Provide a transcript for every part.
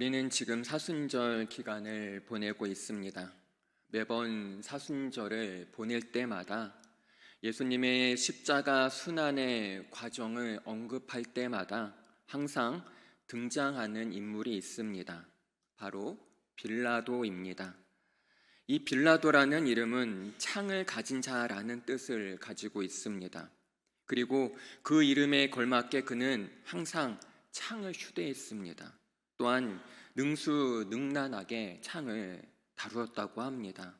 우리는 지금 사순절 기간을 보내고 있습니다. 매번 사순절을 보낼 때마다 예수님의 십자가 순환의 과정을 언급할 때마다 항상 등장하는 인물이 있습니다. 바로 빌라도입니다. 이 빌라도라는 이름은 창을 가진 자라는 뜻을 가지고 있습니다. 그리고 그 이름에 걸맞게 그는 항상 창을 휴대했습니다. 또한 능수능란하게 창을 다루었다고 합니다.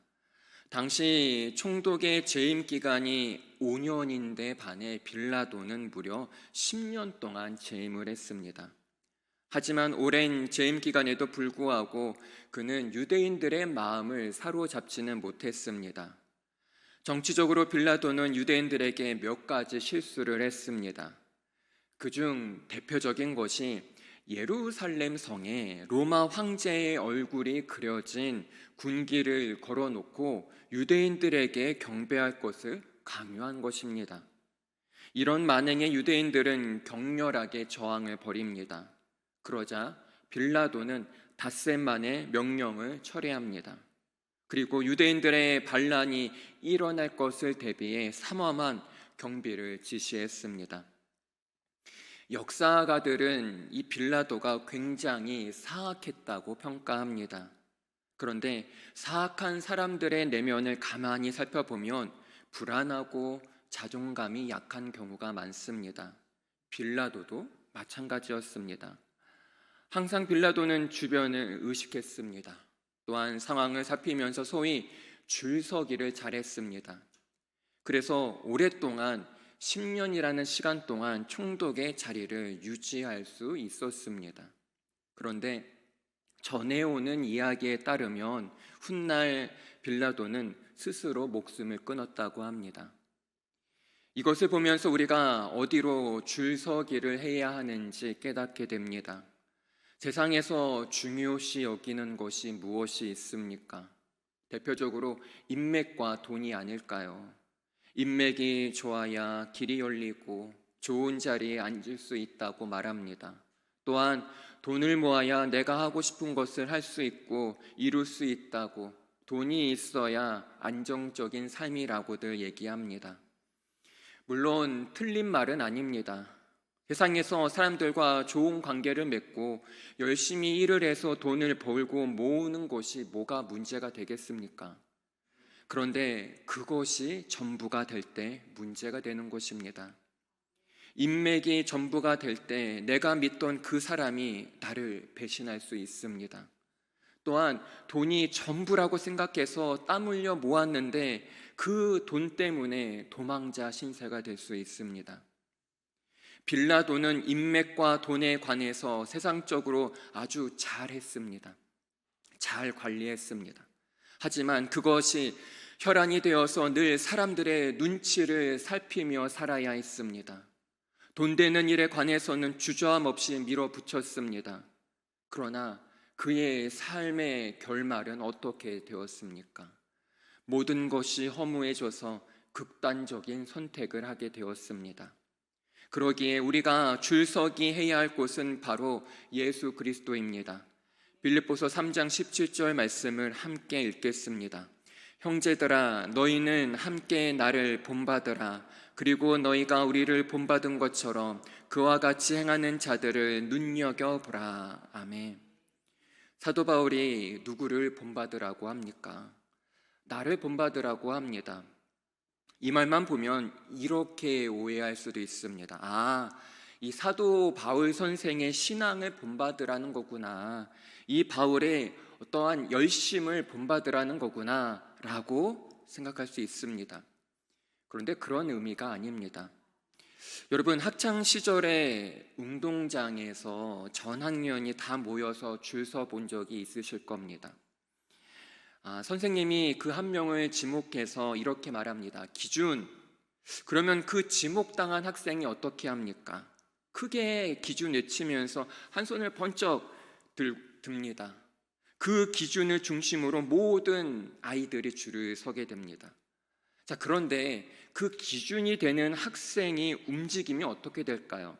당시 총독의 재임 기간이 5년인데 반해 빌라도는 무려 10년 동안 재임을 했습니다. 하지만 오랜 재임 기간에도 불구하고 그는 유대인들의 마음을 사로잡지는 못했습니다. 정치적으로 빌라도는 유대인들에게 몇 가지 실수를 했습니다. 그중 대표적인 것이 예루살렘 성에 로마 황제의 얼굴이 그려진 군기를 걸어놓고 유대인들에게 경배할 것을 강요한 것입니다. 이런 만행에 유대인들은 격렬하게 저항을 벌입니다. 그러자 빌라도는 닷새 만에 명령을 철회합니다. 그리고 유대인들의 반란이 일어날 것을 대비해 삼엄한 경비를 지시했습니다. 역사가들은 이 빌라도가 굉장히 사악했다고 평가합니다. 그런데 사악한 사람들의 내면을 가만히 살펴보면 불안하고 자존감이 약한 경우가 많습니다. 빌라도도 마찬가지였습니다. 항상 빌라도는 주변을 의식했습니다. 또한 상황을 살피면서 소위 줄서기를 잘했습니다. 그래서 오랫동안 10년이라는 시간 동안 총독의 자리를 유지할 수 있었습니다. 그런데 전해오는 이야기에 따르면 훗날 빌라도는 스스로 목숨을 끊었다고 합니다. 이것을 보면서 우리가 어디로 줄서기를 해야 하는지 깨닫게 됩니다. 세상에서 중요시 여기는 것이 무엇이 있습니까? 대표적으로 인맥과 돈이 아닐까요? 인맥이 좋아야 길이 열리고 좋은 자리에 앉을 수 있다고 말합니다. 또한 돈을 모아야 내가 하고 싶은 것을 할 수 있고 이룰 수 있다고, 돈이 있어야 안정적인 삶이라고들 얘기합니다. 물론 틀린 말은 아닙니다. 세상에서 사람들과 좋은 관계를 맺고 열심히 일을 해서 돈을 벌고 모으는 것이 뭐가 문제가 되겠습니까? 그런데 그것이 전부가 될 때 문제가 되는 것입니다. 인맥이 전부가 될 때 내가 믿던 그 사람이 나를 배신할 수 있습니다. 또한 돈이 전부라고 생각해서 땀 흘려 모았는데 그 돈 때문에 도망자 신세가 될 수 있습니다. 빌라도는 인맥과 돈에 관해서 세상적으로 아주 잘했습니다. 잘 관리했습니다. 하지만 그것이 혈안이 되어서 늘 사람들의 눈치를 살피며 살아야 했습니다. 돈 되는 일에 관해서는 주저함 없이 밀어붙였습니다. 그러나 그의 삶의 결말은 어떻게 되었습니까? 모든 것이 허무해져서 극단적인 선택을 하게 되었습니다. 그러기에 우리가 줄서기 해야 할 곳은 바로 예수 그리스도입니다. 빌립보서 3장 17절 말씀을 함께 읽겠습니다. 형제들아, 너희는 함께 나를 본받으라. 그리고 너희가 우리를 본받은 것처럼 그와 같이 행하는 자들을 눈여겨보라. 아멘. 사도 바울이 누구를 본받으라고 합니까? 나를 본받으라고 합니다. 이 말만 보면 이렇게 오해할 수도 있습니다. 이 사도 바울 선생의 신앙을 본받으라는 거구나, 이 바울의 어떠한 열심을 본받으라는 거구나 라고 생각할 수 있습니다. 그런데 그런 의미가 아닙니다. 여러분, 학창시절에 운동장에서 전 학년이 다 모여서 줄 서 본 적이 있으실 겁니다. 선생님이 그 한 명을 지목해서 이렇게 말합니다. 기준. 그러면 그 지목당한 학생이 어떻게 합니까? 크게 기준 외치면서 한 손을 번쩍 듭니다. 그 기준을 중심으로 모든 아이들이 줄을 서게 됩니다. 자, 그런데 그 기준이 되는 학생이 움직이면 어떻게 될까요?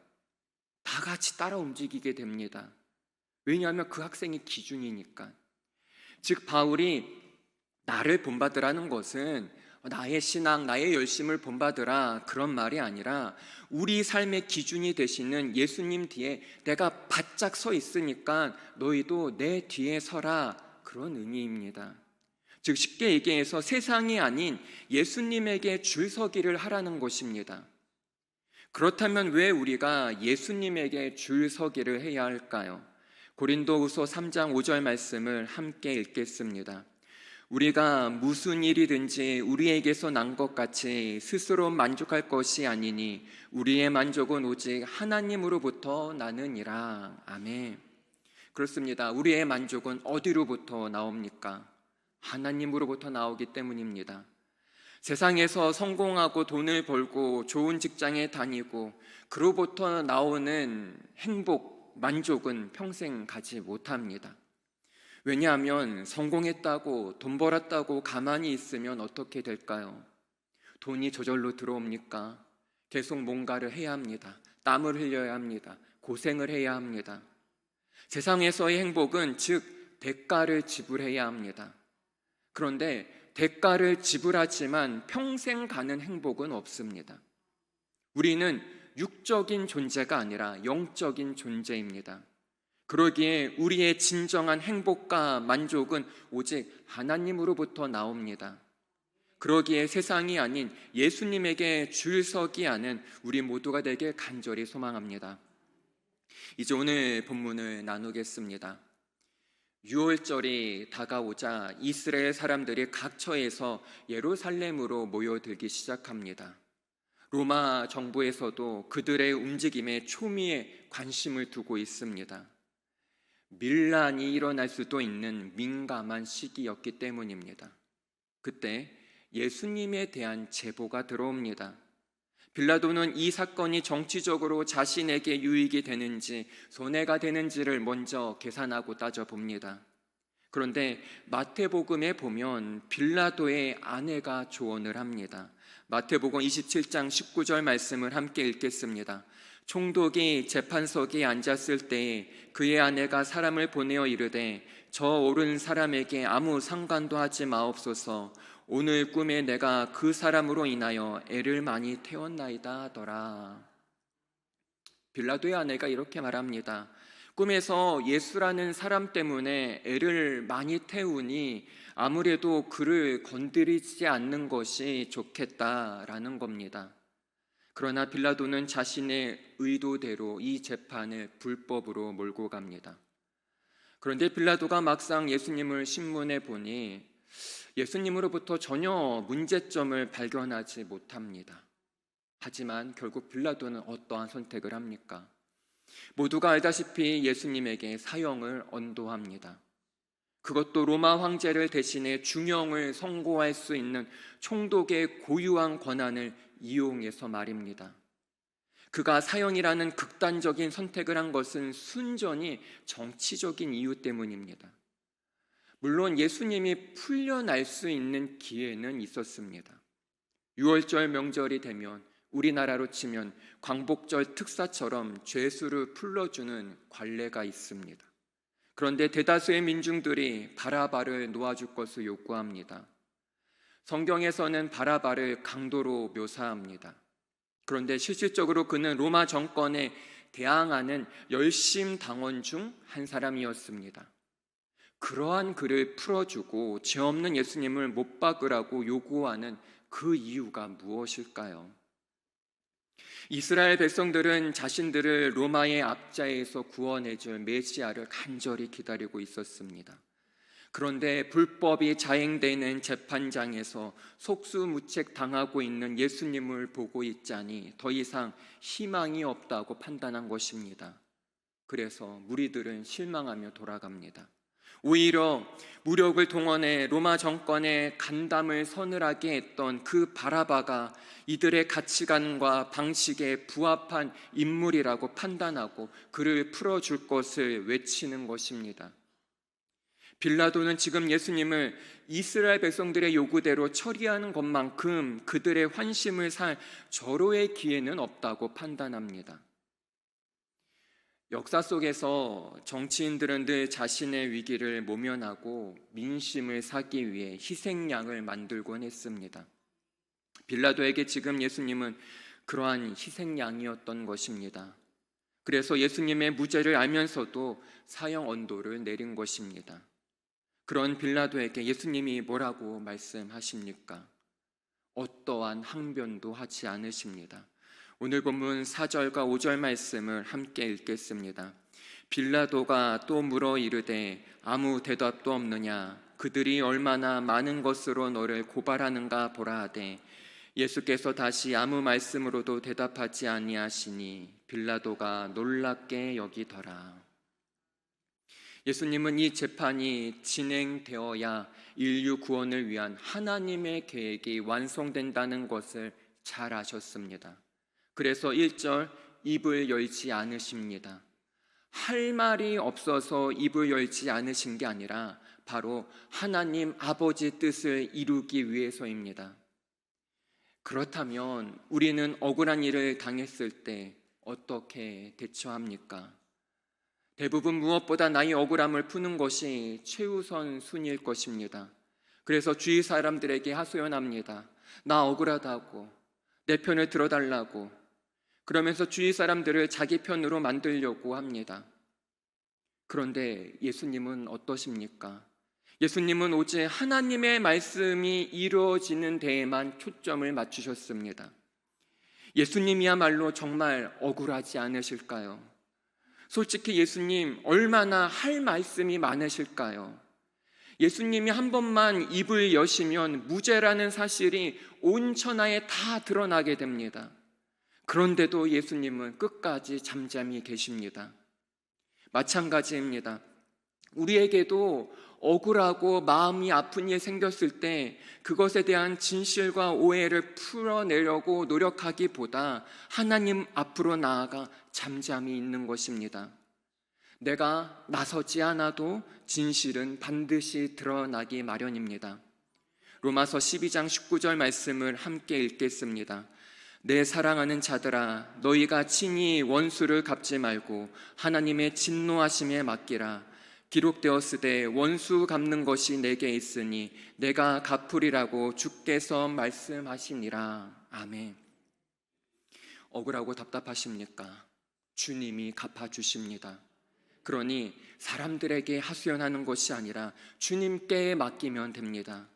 다 같이 따라 움직이게 됩니다. 왜냐하면 그 학생이 기준이니까. 즉 바울이 나를 본받으라는 것은 나의 신앙, 나의 열심을 본받으라 그런 말이 아니라 우리 삶의 기준이 되시는 예수님 뒤에 내가 바짝 서 있으니까 너희도 내 뒤에 서라, 그런 의미입니다. 즉 쉽게 얘기해서 세상이 아닌 예수님에게 줄 서기를 하라는 것입니다. 그렇다면 왜 우리가 예수님에게 줄 서기를 해야 할까요? 고린도후서 3장 5절 말씀을 함께 읽겠습니다. 우리가 무슨 일이든지 우리에게서 난 것 같이 스스로 만족할 것이 아니니 우리의 만족은 오직 하나님으로부터 나느니라. 아멘. 그렇습니다. 우리의 만족은 어디로부터 나옵니까? 하나님으로부터 나오기 때문입니다. 세상에서 성공하고 돈을 벌고 좋은 직장에 다니고 그로부터 나오는 행복, 만족은 평생 가지 못합니다. 왜냐하면 성공했다고 돈 벌었다고 가만히 있으면 어떻게 될까요? 돈이 저절로 들어옵니까? 계속 뭔가를 해야 합니다. 땀을 흘려야 합니다. 고생을 해야 합니다. 세상에서의 행복은 즉 대가를 지불해야 합니다. 그런데 대가를 지불하지만 평생 가는 행복은 없습니다. 우리는 육적인 존재가 아니라 영적인 존재입니다. 그러기에 우리의 진정한 행복과 만족은 오직 하나님으로부터 나옵니다. 그러기에 세상이 아닌 예수님에게 줄 서기 하는 우리 모두가 되길 간절히 소망합니다. 이제 오늘 본문을 나누겠습니다. 6월절이 다가오자 이스라엘 사람들이 각처에서 예루살렘으로 모여들기 시작합니다. 로마 정부에서도 그들의 움직임에 초미의 관심을 두고 있습니다. 밀란이 일어날 수도 있는 민감한 시기였기 때문입니다. 그때 예수님에 대한 제보가 들어옵니다. 빌라도는 이 사건이 정치적으로 자신에게 유익이 되는지 손해가 되는지를 먼저 계산하고 따져봅니다. 그런데 마태복음에 보면 빌라도의 아내가 조언을 합니다. 마태복음 27장 19절 말씀을 함께 읽겠습니다. 총독이 재판석에 앉았을 때에 그의 아내가 사람을 보내어 이르되 저 오른 사람에게 아무 상관도 하지 마옵소서. 오늘 꿈에 내가 그 사람으로 인하여 애를 많이 태웠나이다 하더라. 빌라도의 아내가 이렇게 말합니다. 꿈에서 예수라는 사람 때문에 애를 많이 태우니 아무래도 그를 건드리지 않는 것이 좋겠다라는 겁니다. 그러나 빌라도는 자신의 의도대로 이 재판을 불법으로 몰고 갑니다. 그런데 빌라도가 막상 예수님을 신문해 보니 예수님으로부터 전혀 문제점을 발견하지 못합니다. 하지만 결국 빌라도는 어떠한 선택을 합니까? 모두가 알다시피 예수님에게 사형을 언도합니다. 그것도 로마 황제를 대신해 중형을 선고할 수 있는 총독의 고유한 권한을 이용해서 말입니다. 그가 사형이라는 극단적인 선택을 한 것은 순전히 정치적인 이유 때문입니다. 물론 예수님이 풀려날 수 있는 기회는 있었습니다. 6월절 명절이 되면 우리나라로 치면 광복절 특사처럼 죄수를 풀어주는 관례가 있습니다. 그런데 대다수의 민중들이 바라바를 놓아줄 것을 요구합니다. 성경에서는 바라바를 강도로 묘사합니다. 그런데 실질적으로 그는 로마 정권에 대항하는 열심 당원 중 한 사람이었습니다. 그러한 그를 풀어주고 죄 없는 예수님을 못 박으라고 요구하는 그 이유가 무엇일까요? 이스라엘 백성들은 자신들을 로마의 압자에서 구원해줄 메시아를 간절히 기다리고 있었습니다. 그런데 불법이 자행되는 재판장에서 속수무책 당하고 있는 예수님을 보고 있자니 더 이상 희망이 없다고 판단한 것입니다. 그래서 무리들은 실망하며 돌아갑니다. 오히려 무력을 동원해 로마 정권의 간담을 서늘하게 했던 그 바라바가 이들의 가치관과 방식에 부합한 인물이라고 판단하고 그를 풀어줄 것을 외치는 것입니다. 빌라도는 지금 예수님을 이스라엘 백성들의 요구대로 처리하는 것만큼 그들의 환심을 살 절호의 기회는 없다고 판단합니다. 역사 속에서 정치인들은 늘 자신의 위기를 모면하고 민심을 사기 위해 희생양을 만들곤 했습니다. 빌라도에게 지금 예수님은 그러한 희생양이었던 것입니다. 그래서 예수님의 무죄를 알면서도 사형 언도를 내린 것입니다. 그런 빌라도에게 예수님이 뭐라고 말씀하십니까? 어떠한 항변도 하지 않으십니다. 오늘 본문 4절과 5절 말씀을 함께 읽겠습니다. 빌라도가 또 물어 이르되 아무 대답도 없느냐? 그들이 얼마나 많은 것으로 너를 고발하는가 보라 하되 예수께서 다시 아무 말씀으로도 대답하지 아니하시니 빌라도가 놀랍게 여기더라. 예수님은 이 재판이 진행되어야 인류 구원을 위한 하나님의 계획이 완성된다는 것을 잘 아셨습니다. 그래서 1절 입을 열지 않으십니다. 할 말이 없어서 입을 열지 않으신 게 아니라 바로 하나님 아버지 뜻을 이루기 위해서입니다. 그렇다면 우리는 억울한 일을 당했을 때 어떻게 대처합니까? 대부분 무엇보다 나의 억울함을 푸는 것이 최우선 순위일 것입니다. 그래서 주위 사람들에게 하소연합니다. 나 억울하다고, 내 편을 들어달라고. 그러면서 주위 사람들을 자기 편으로 만들려고 합니다. 그런데 예수님은 어떠십니까? 예수님은 오직 하나님의 말씀이 이루어지는 데에만 초점을 맞추셨습니다. 예수님이야말로 정말 억울하지 않으실까요? 솔직히 예수님 얼마나 할 말씀이 많으실까요? 예수님이 한 번만 입을 여시면 무죄라는 사실이 온 천하에 다 드러나게 됩니다. 그런데도 예수님은 끝까지 잠잠히 계십니다. 마찬가지입니다. 우리에게도 억울하고 마음이 아픈 일 생겼을 때 그것에 대한 진실과 오해를 풀어내려고 노력하기보다 하나님 앞으로 나아가 잠잠히 있는 것입니다. 내가 나서지 않아도 진실은 반드시 드러나기 마련입니다. 로마서 12장 19절 말씀을 함께 읽겠습니다. 내 사랑하는 자들아 너희가 친히 원수를 갚지 말고 하나님의 진노하심에 맡기라. 기록되었으되 원수 갚는 것이 내게 있으니 내가 갚으리라고 주께서 말씀하시니라. 아멘. 억울하고 답답하십니까? 주님이 갚아주십니다. 그러니 사람들에게 하소연하는 것이 아니라 주님께 맡기면 됩니다.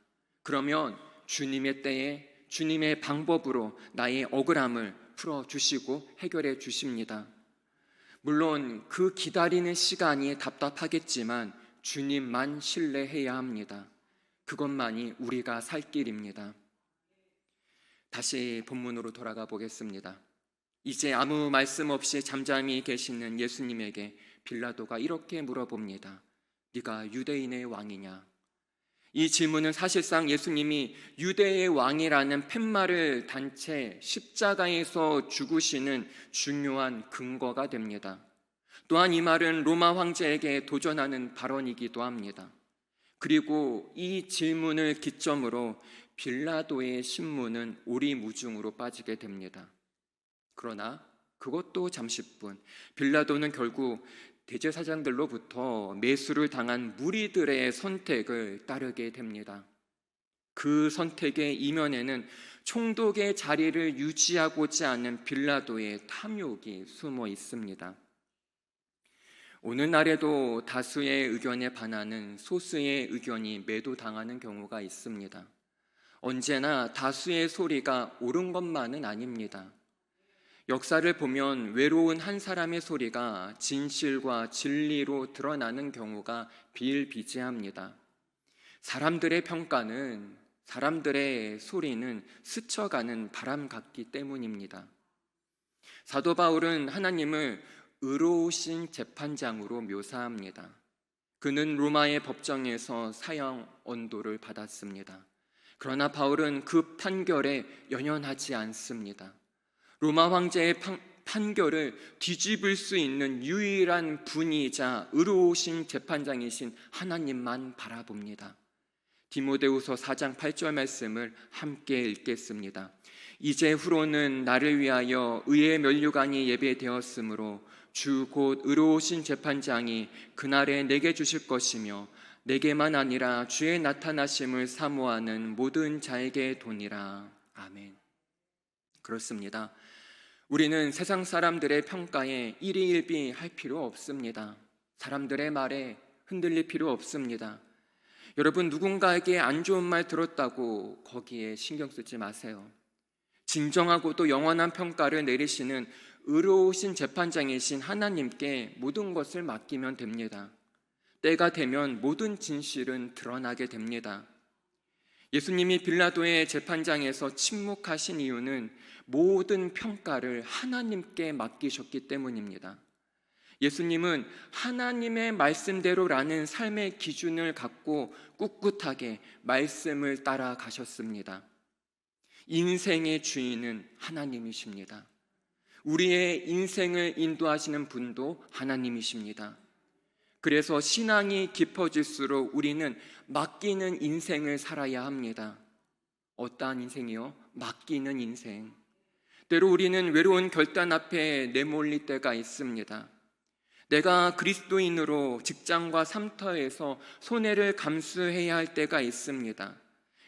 그러면 주님의 때에 주님의 방법으로 나의 억울함을 풀어주시고 해결해 주십니다. 물론 그 기다리는 시간이 답답하겠지만 주님만 신뢰해야 합니다. 그것만이 우리가 살 길입니다. 다시 본문으로 돌아가 보겠습니다. 이제 아무 말씀 없이 잠잠히 계시는 예수님에게 빌라도가 이렇게 물어봅니다. 네가 유대인의 왕이냐? 이 질문은 사실상 예수님이 유대의 왕이라는 팻말을 단 채 십자가에서 죽으시는 중요한 근거가 됩니다. 또한 이 말은 로마 황제에게 도전하는 발언이기도 합니다. 그리고 이 질문을 기점으로 빌라도의 신문은 오리무중으로 빠지게 됩니다. 그러나 그것도 잠시뿐. 빌라도는 결국 대제사장들로부터 매수를 당한 무리들의 선택을 따르게 됩니다. 그 선택의 이면에는 총독의 자리를 유지하고자 하는 빌라도의 탐욕이 숨어 있습니다. 오늘날에도 다수의 의견에 반하는 소수의 의견이 매도당하는 경우가 있습니다. 언제나 다수의 소리가 옳은 것만은 아닙니다. 역사를 보면 외로운 한 사람의 소리가 진실과 진리로 드러나는 경우가 비일비재합니다. 사람들의 평가는, 사람들의 소리는 스쳐가는 바람 같기 때문입니다. 사도 바울은 하나님을 의로우신 재판장으로 묘사합니다. 그는 로마의 법정에서 사형 언도를 받았습니다. 그러나 바울은 그 판결에 연연하지 않습니다. 로마 황제의 판결을 뒤집을 수 있는 유일한 분이자 의로우신 재판장이신 하나님만 바라봅니다. 디모데후서 4장 8절 말씀을 함께 읽겠습니다. 이제 후로는 나를 위하여 의의 면류관이 예배되었으므로 주 곧 의로우신 재판장이 그날에 내게 주실 것이며 내게만 아니라 주의 나타나심을 사모하는 모든 자에게 도니라. 아멘. 그렇습니다. 우리는 세상 사람들의 평가에 일희일비할 필요 없습니다. 사람들의 말에 흔들릴 필요 없습니다. 여러분, 누군가에게 안 좋은 말 들었다고 거기에 신경 쓰지 마세요. 진정하고 또 영원한 평가를 내리시는 의로우신 재판장이신 하나님께 모든 것을 맡기면 됩니다. 때가 되면 모든 진실은 드러나게 됩니다. 예수님이 빌라도의 재판장에서 침묵하신 이유는 모든 평가를 하나님께 맡기셨기 때문입니다. 예수님은 하나님의 말씀대로라는 삶의 기준을 갖고 꿋꿋하게 말씀을 따라가셨습니다. 인생의 주인은 하나님이십니다. 우리의 인생을 인도하시는 분도 하나님이십니다. 그래서 신앙이 깊어질수록 우리는 맡기는 인생을 살아야 합니다. 어떠한 인생이요? 맡기는 인생. 때로 우리는 외로운 결단 앞에 내몰릴 때가 있습니다. 내가 그리스도인으로 직장과 삶터에서 손해를 감수해야 할 때가 있습니다.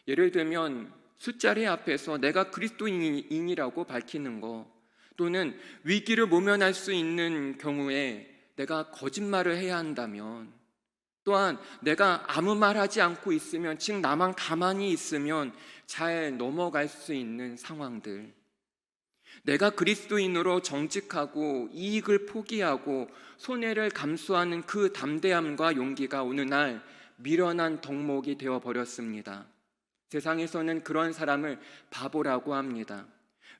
예를 들면 술자리 앞에서 내가 그리스도인이라고 밝히는 거, 또는 위기를 모면할 수 있는 경우에 내가 거짓말을 해야 한다면, 또한 내가 아무 말 하지 않고 있으면, 즉 나만 가만히 있으면 잘 넘어갈 수 있는 상황들, 내가 그리스도인으로 정직하고 이익을 포기하고 손해를 감수하는 그 담대함과 용기가 어느 날 미련한 덕목이 되어버렸습니다. 세상에서는 그런 사람을 바보라고 합니다.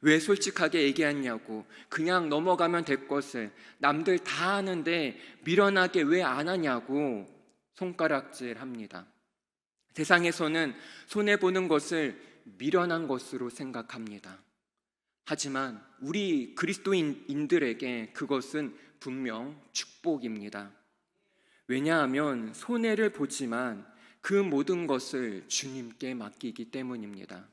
왜 솔직하게 얘기하냐고, 그냥 넘어가면 될 것을 남들 다 하는데 미련하게 왜 안 하냐고 손가락질합니다. 세상에서는 손해보는 것을 미련한 것으로 생각합니다. 하지만 우리 그리스도인들에게 그것은 분명 축복입니다. 왜냐하면 손해를 보지만 그 모든 것을 주님께 맡기기 때문입니다.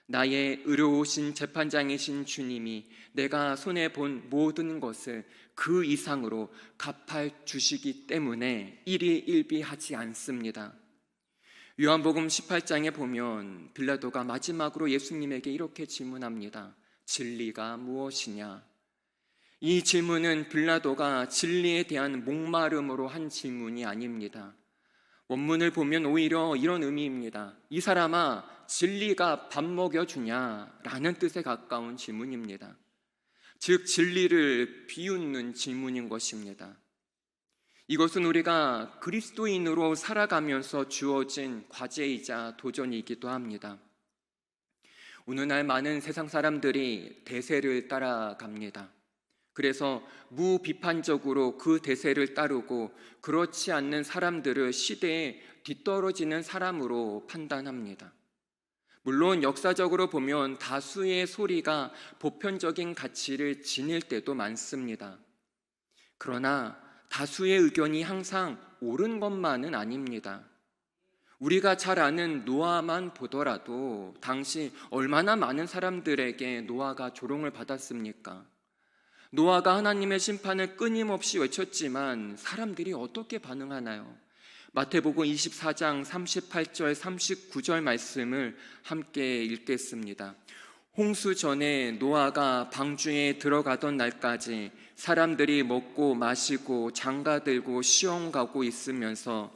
나의 의로우신 재판장이신 주님이 내가 손해본 모든 것을 그 이상으로 갚아 주시기 때문에 일희일비하지 않습니다. 요한복음 18장에 보면 빌라도가 마지막으로 예수님에게 이렇게 질문합니다. 진리가 무엇이냐? 이 질문은 빌라도가 진리에 대한 목마름으로 한 질문이 아닙니다. 원문을 보면 오히려 이런 의미입니다. 이 사람아, 진리가 밥 먹여주냐? 라는 뜻에 가까운 질문입니다. 즉 진리를 비웃는 질문인 것입니다. 이것은 우리가 그리스도인으로 살아가면서 주어진 과제이자 도전이기도 합니다. 오늘날 많은 세상 사람들이 대세를 따라갑니다. 그래서 무비판적으로 그 대세를 따르고 그렇지 않는 사람들을 시대에 뒤떨어지는 사람으로 판단합니다. 물론 역사적으로 보면 다수의 소리가 보편적인 가치를 지닐 때도 많습니다. 그러나 다수의 의견이 항상 옳은 것만은 아닙니다. 우리가 잘 아는 노아만 보더라도 당시 얼마나 많은 사람들에게 노아가 조롱을 받았습니까? 노아가 하나님의 심판을 끊임없이 외쳤지만 사람들이 어떻게 반응하나요? 마태복음 24장 38절 39절 말씀을 함께 읽겠습니다. 홍수 전에 노아가 방주에 들어가던 날까지 사람들이 먹고 마시고 장가들고 시험 가고 있으면서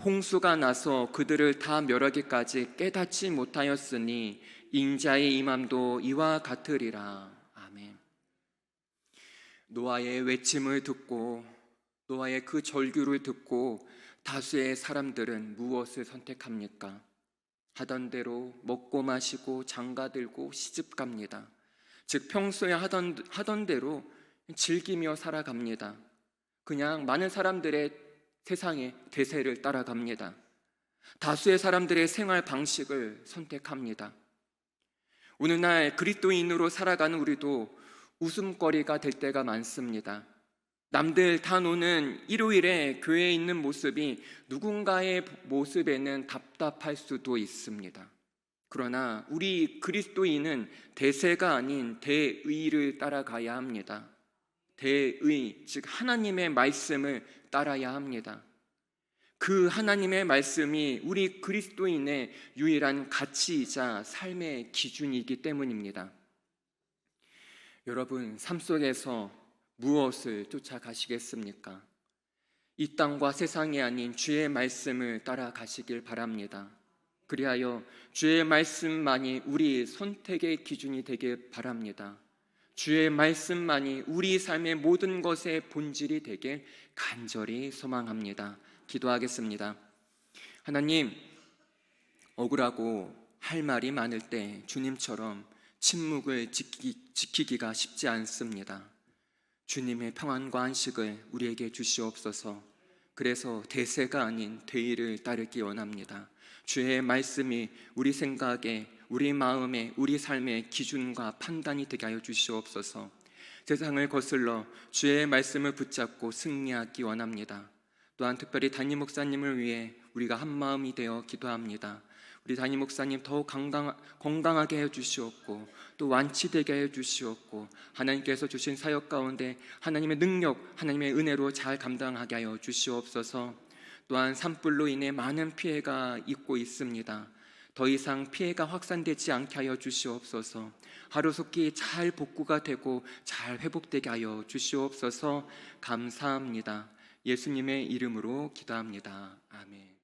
홍수가 나서 그들을 다 멸하기까지 깨닫지 못하였으니 인자의 임함도 이와 같으리라. 아멘. 노아의 외침을 듣고 노아의 그 절규를 듣고 다수의 사람들은 무엇을 선택합니까? 하던 대로 먹고 마시고 장가들고 시집갑니다. 즉 평소에 하던 대로 즐기며 살아갑니다. 그냥 많은 사람들의 세상의 대세를 따라갑니다. 다수의 사람들의 생활 방식을 선택합니다. 오늘날 그리스도인으로 살아가는 우리도 웃음거리가 될 때가 많습니다. 남들 다 노는 일요일에 교회에 있는 모습이 누군가의 모습에는 답답할 수도 있습니다. 그러나 우리 그리스도인은 대세가 아닌 대의를 따라가야 합니다. 대의, 즉 하나님의 말씀을 따라야 합니다. 그 하나님의 말씀이 우리 그리스도인의 유일한 가치이자 삶의 기준이기 때문입니다. 여러분, 삶 속에서 무엇을 쫓아가시겠습니까? 이 땅과 세상이 아닌 주의 말씀을 따라가시길 바랍니다. 그리하여 주의 말씀만이 우리 선택의 기준이 되길 바랍니다. 주의 말씀만이 우리 삶의 모든 것의 본질이 되길 간절히 소망합니다. 기도하겠습니다. 하나님, 억울하고 할 말이 많을 때 주님처럼 침묵을 지키기가 쉽지 않습니다. 주님의 평안과 안식을 우리에게 주시옵소서. 그래서 대세가 아닌 대의를 따르기 원합니다. 주의 말씀이 우리 생각에, 우리 마음에, 우리 삶의 기준과 판단이 되게 하여 주시옵소서. 세상을 거슬러 주의 말씀을 붙잡고 승리하기 원합니다. 또한 특별히 담임 목사님을 위해 우리가 한 마음이 되어 기도합니다. 우리 담임 목사님 더욱 건강하게 해주시옵고 또 완치되게 해주시옵고 하나님께서 주신 사역 가운데 하나님의 능력, 하나님의 은혜로 잘 감당하게 하여 주시옵소서. 또한 산불로 인해 많은 피해가 있고 있습니다. 더 이상 피해가 확산되지 않게 하여 주시옵소서. 하루속히 잘 복구가 되고 잘 회복되게 하여 주시옵소서. 감사합니다. 예수님의 이름으로 기도합니다. 아멘.